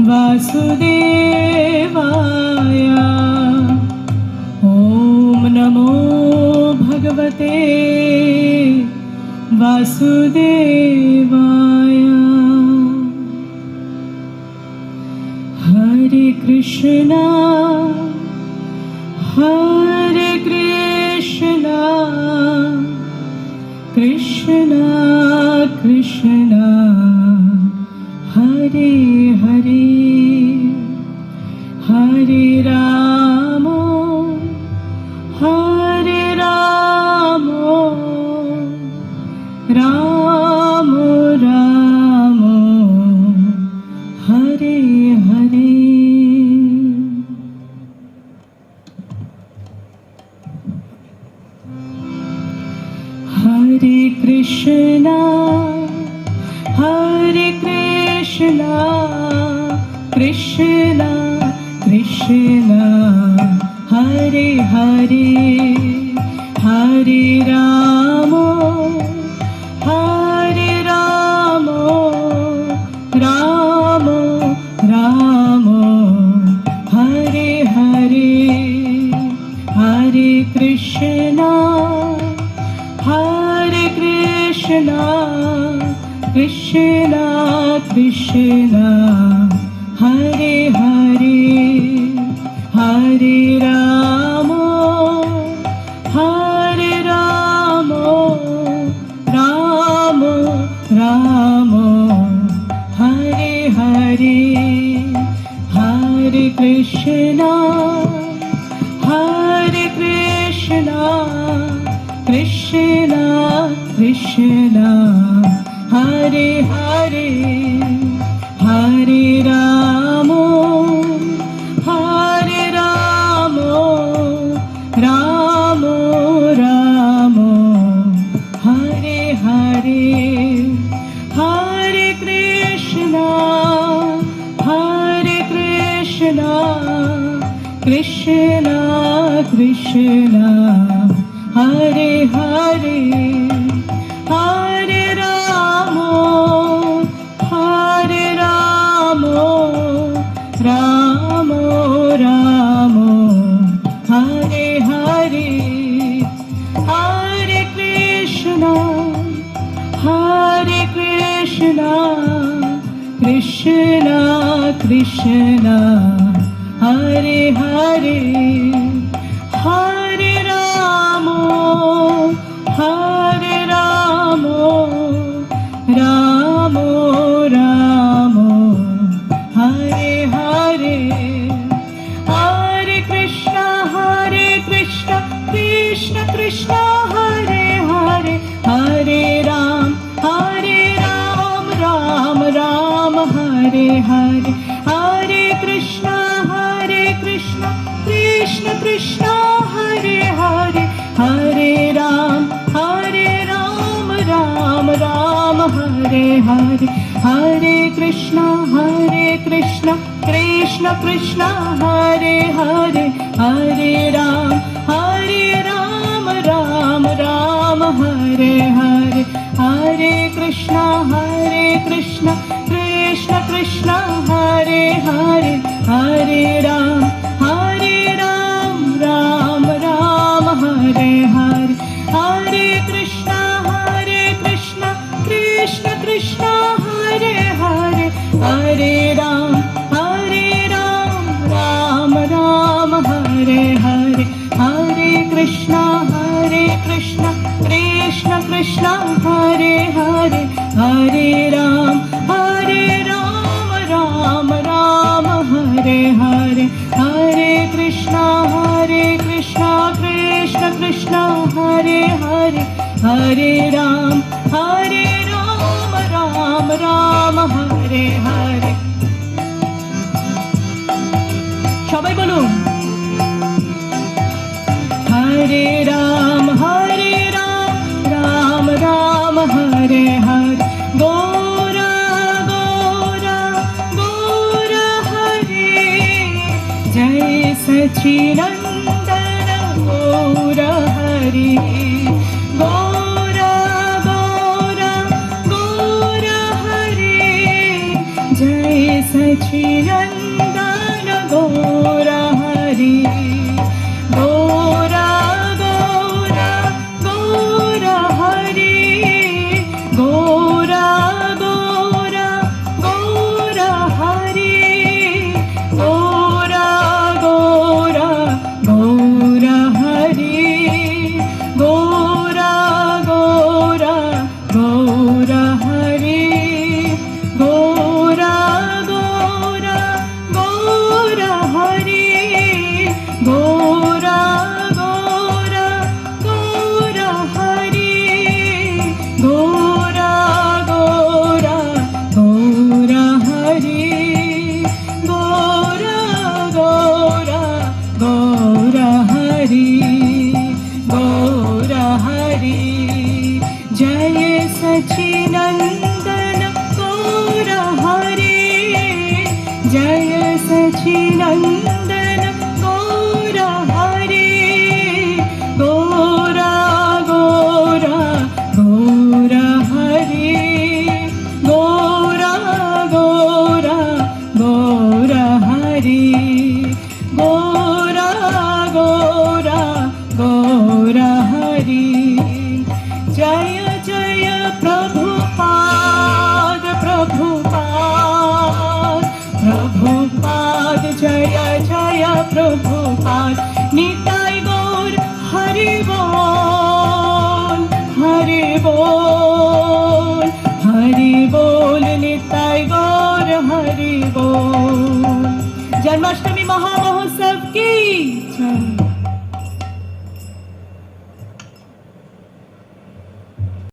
वासुदेवाय। ॐ नमो भगवते वासुदेवाय। हरे कृष्णा हरे कृष्णा कृष्णा कृष्णा हरे हरे, हरे राम राम राम हरे हरे। हरे कृष्णा कृष्णा कृष्णा हरे हरे, हरे राम राम राम हरे हरे। हरे कृष्णा कृष्णा कृष्णा हरे हरे, हरे राम राम राम हरे हरे। हरे कृष्णा कृष्णा कृष्णा हरे हरे, हरे राम राम राम हरे हरे। हरे कृष्णा कृष्णा कृष्णा हरे हरे। हरे राम राम राम हरे हरे। हरे कृष्णा कृष्णा कृष्णा हरे हरे। हरे राम राम राम हरे हरे। हरे कृष्णा कृष्ण कृष्ण हरे हरे, हरे राम राम राम हरे हरे। हरे कृष्णा कृष्ण कृष्ण हरे हरे, हरे राम राम राम हरे हरे। हरे कृष्णा कृष्ण कृष्ण हरे हरे, हरे राम राम राम हरे हरे। हरे कृष्णा कृष्ण कृष्ण हरे हरे, हरे राम राम राम हरे हरे। हरे कृष्णा कृष्ण कृष्ण हरे हरे, हरे राम राम राम हरे हरे। हरे कृष्णा कृष्ण कृष्ण हरे हरे, हरे राम राम राम हरे हरे। हरे कृष्णा कृष्ण कृष्ण हरे हरे, हरे राम राम हरे हरे। সবাই বলুন हरे राम राम राम हरे हरे। गौरा गौरा गौरा हरे, जय सच्चिदानंद गौरा हरे। गौरा गौरा गौरा हरे, जय सच्चिदानंद गौर हरि गौर गौर गौर हरि गौर गौर गौर हरि गौर गौर गौर हरि गौर गौर गौर हरि गौर गौर गौर हरि गौर गौर गौर हरि गौर गौर गौर हरि गौर गौर गौर हरि गौर हरि जय सच्चिदानंद गौर हरि जय सच्चिदानंद गौर हरि गौर गौर गौर हरि गौर गौर गौर हरि गौर गौर गौर हरि जय जय प्रभुपाद प्रभुपाद प्रभुपाद जय जय प्रभुपाद निताय गौर हरि बोल हरि बोल हरि बोल निताय गौर हरि बोल। जन्माष्टमी महामहोत्सव की जय।